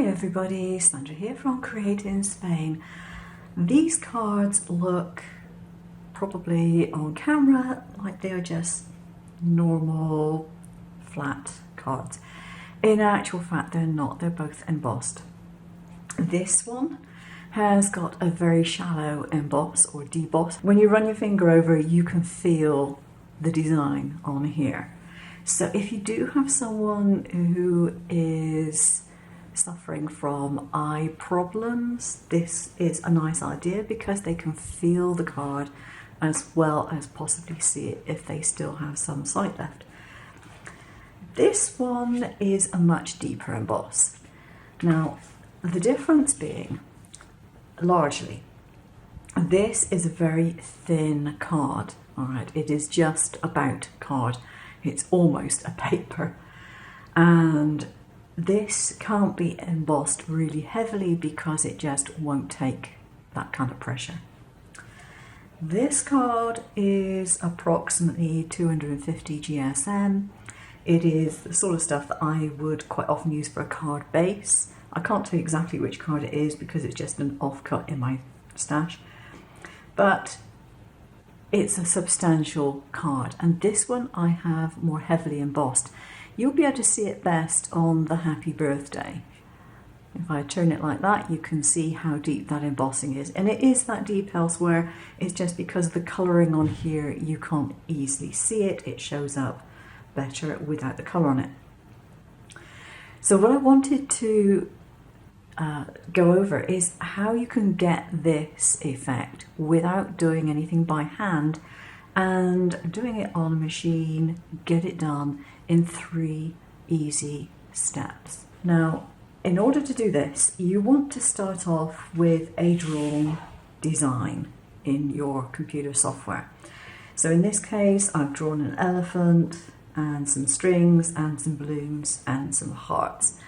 everybody, Sandra here from Create in Spain. These cards look probably on camera like they are just normal flat cards. In actual fact they're not, they're both embossed. This one has got a very shallow emboss or deboss. When you run your finger over you can feel the design on here. So if you do have someone who is suffering from eye problems, this is a nice idea because they can feel the card as well as possibly see it if they still have some sight left. This one is a much deeper emboss. Now, the difference being, largely, this is a very thin card. All right, it is just about card. It's almost a paper. And this can't be embossed really heavily because it just won't take that kind of pressure. This card is approximately 250 GSM. It is the sort of stuff that I would quite often use for a card base. I can't tell you exactly which card it is because it's just an offcut in my stash. But it's a substantial card, and this one I have more heavily embossed. You'll be able to see it best on the happy birthday. If I turn it like that, you can see how deep that embossing is. And it is that deep elsewhere. It's just because of the colouring on here, you can't easily see it. It shows up better without the colour on it. So what I wanted to go over is how you can get this effect without doing anything by hand and doing it on a machine, get it done in 3 easy steps. Now, in order to do this, you want to start off with a drawn design in your computer software. So in this case, I've drawn an elephant and some strings and some balloons and some hearts.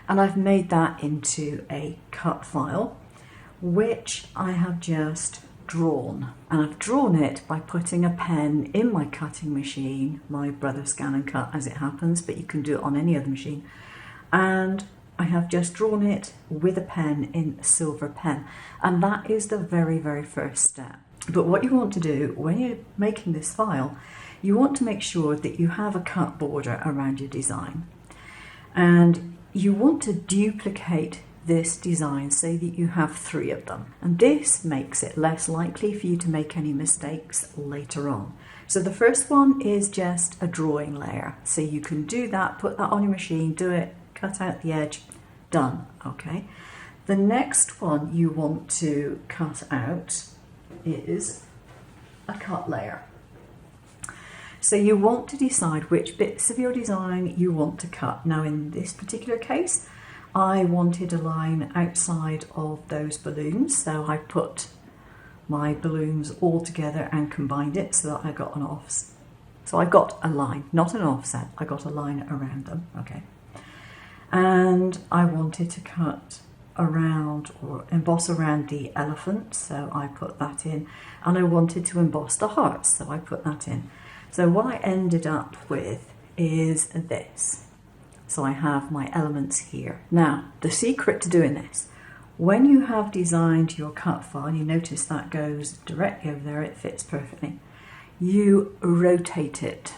And I've made that into a cut file, which I have just drawn. And I've drawn it by putting a pen in my cutting machine, my brother ScanNCut as it happens, but you can do it on any other machine. And I have just drawn it with a pen in a silver pen. And that is the very, very first step. But what you want to do when you're making this file, you want to make sure that you have a cut border around your design. And you want to duplicate this design so that you have 3 of them. And this makes it less likely for you to make any mistakes later on. So the first one is just a drawing layer. So you can do that, put that on your machine, do it, cut out the edge, done, okay? The next one you want to cut out is a cut layer. So you want to decide which bits of your design you want to cut. Now in this particular case, I wanted a line outside of those balloons, so I put my balloons all together and combined it so that I got an offset. So I got a line, not an offset, I got a line around them, okay. And I wanted to cut around or emboss around the elephant, so I put that in. And I wanted to emboss the hearts, so I put that in. So what I ended up with is this. So I have my elements here. Now, the secret to doing this, when you have designed your cut file, you notice that goes directly over there, it fits perfectly. You rotate it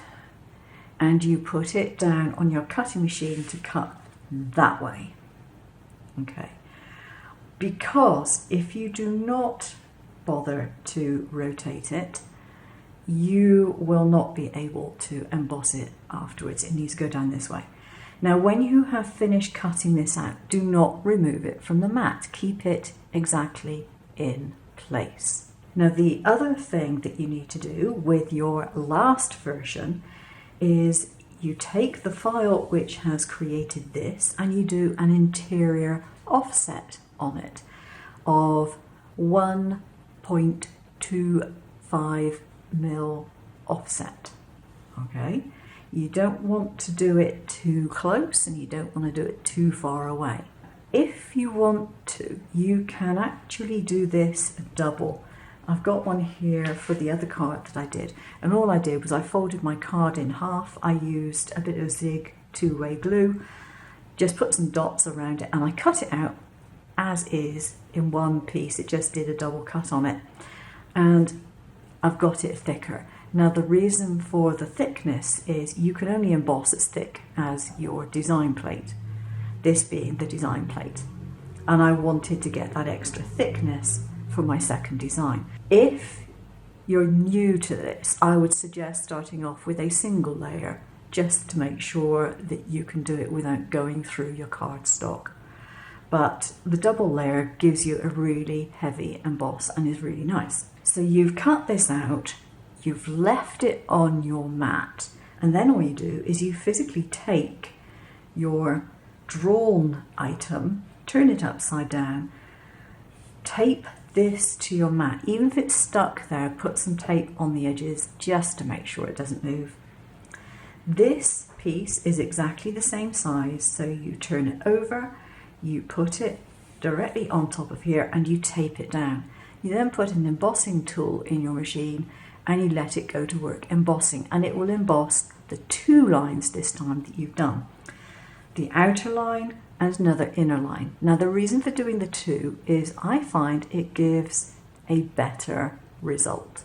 and you put it down on your cutting machine to cut that way. Okay. Because if you do not bother to rotate it, you will not be able to emboss it afterwards. It needs to go down this way. Now, when you have finished cutting this out, do not remove it from the mat. Keep it exactly in place. Now, the other thing that you need to do with your last version is you take the file which has created this and you do an interior offset on it of 1.25 mil offset. Okay, you don't want to do it too close and you don't want to do it too far away. If you want to, you can actually do this double. I've got one here for the other card that I did, and all I did was I folded my card in half. I used a bit of Zig two-way glue, just put some dots around it, and I cut it out as is in one piece. It just did a double cut on it, and I've got it thicker. Now the reason for the thickness is you can only emboss as thick as your design plate, this being the design plate, and I wanted to get that extra thickness for my second design. If you're new to this, I would suggest starting off with a single layer, just to make sure that you can do it without going through your cardstock. But the double layer gives you a really heavy emboss and is really nice. So you've cut this out, you've left it on your mat, and then all you do is you physically take your drawn item, turn it upside down, tape this to your mat. Even if it's stuck there, put some tape on the edges just to make sure it doesn't move. This piece is exactly the same size, so you turn it over, you put it directly on top of here, and you tape it down. You then put an embossing tool in your machine and you let it go to work embossing, and it will emboss the two lines this time that you've done. The outer line and another inner line. Now the reason for doing the two is I find it gives a better result.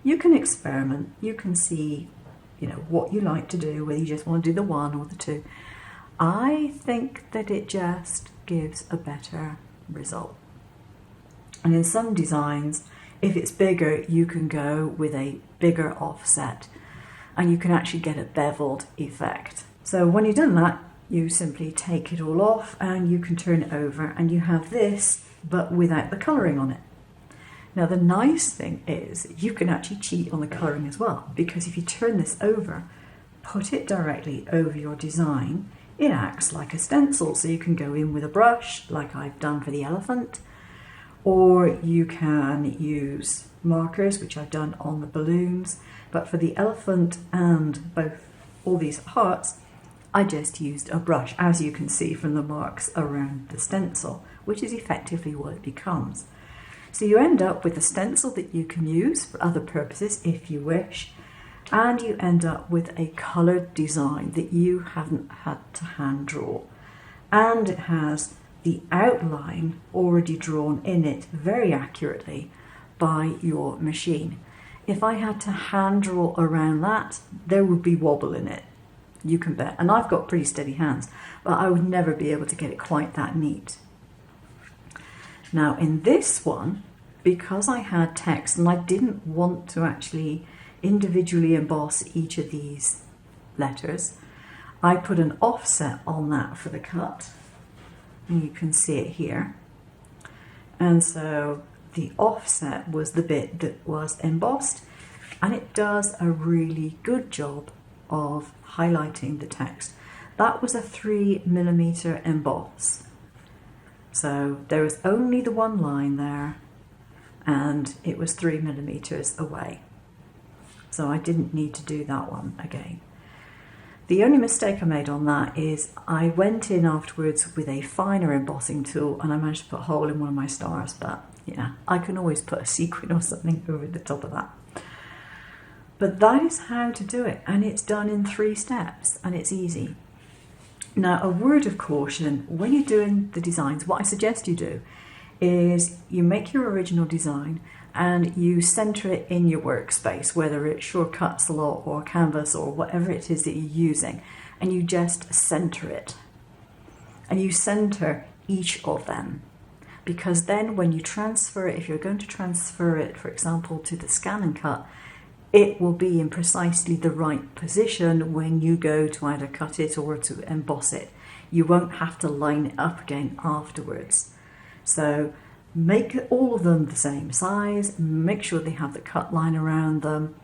You can experiment, you can see, what you like to do, whether you just want to do the one or the two. I think that it just gives a better result. And in some designs, if it's bigger, you can go with a bigger offset and you can actually get a beveled effect. So when you've done that, you simply take it all off and you can turn it over and you have this, but without the colouring on it. Now the nice thing is you can actually cheat on the colouring as well, because if you turn this over, put it directly over your design, it acts like a stencil. So you can go in with a brush like I've done for the elephant, or you can use markers, which I've done on the balloons, but for the elephant and all these hearts, I just used a brush, as you can see from the marks around the stencil, which is effectively what it becomes. So you end up with a stencil that you can use for other purposes if you wish, and you end up with a coloured design that you haven't had to hand draw. And it has the outline already drawn in it very accurately by your machine. If I had to hand draw around that, there would be wobble in it, you can bet. And I've got pretty steady hands, but I would never be able to get it quite that neat. Now in this one, because I had text and I didn't want to actually individually emboss each of these letters, I put an offset on that for the cut, and you can see it here. And so the offset was the bit that was embossed, and it does a really good job of highlighting the text. That was a 3mm emboss. So there was only the one line there, and it was 3mm away. So I didn't need to do that one again. The only mistake I made on that is I went in afterwards with a finer embossing tool and I managed to put a hole in one of my stars, but yeah, I can always put a sequin or something over the top of that. But that is how to do it, and it's done in 3 steps, and it's easy. Now, a word of caution, when you're doing the designs, what I suggest you do is you make your original design and you center it in your workspace, whether it's Shortcuts a lot or Canvas or whatever it is that you're using, and you just center it. And you center each of them, because then when you transfer it, if you're going to transfer it, for example, to the ScanNCut, it will be in precisely the right position when you go to either cut it or to emboss it. You won't have to line it up again afterwards. So make all of them the same size, make sure they have the cut line around them,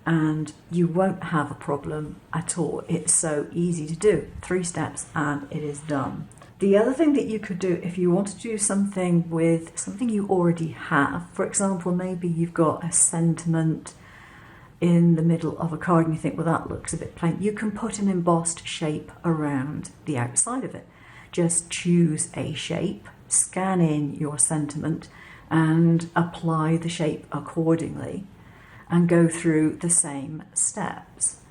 and you won't have a problem at all. It's so easy to do. 3 steps and it is done. The other thing that you could do if you want to do something with something you already have, for example, maybe you've got a sentiment in the middle of a card and you think, well, that looks a bit plain, you can put an embossed shape around the outside of it. Just choose a shape, scan in your sentiment and apply the shape accordingly and go through the same steps.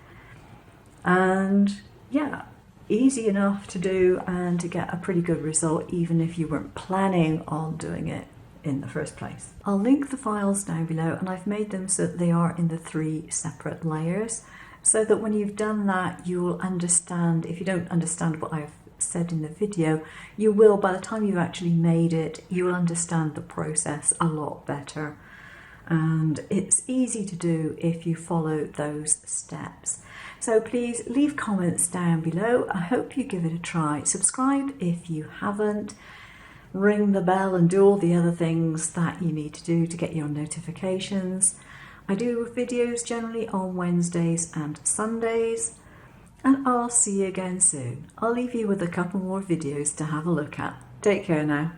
And yeah, easy enough to do and to get a pretty good result even if you weren't planning on doing it in the first place. I'll link the files down below, and I've made them so that they are in the 3 separate layers, so that when you've done that you'll understand. If you don't understand what I've said in the video, you will, by the time you've actually made it, you will understand the process a lot better. And it's easy to do if you follow those steps. So please leave comments down below. I hope you give it a try. Subscribe if you haven't. Ring the bell and do all the other things that you need to do to get your notifications. I do videos generally on Wednesdays and Sundays, and I'll see you again soon. I'll leave you with a couple more videos to have a look at. Take care now.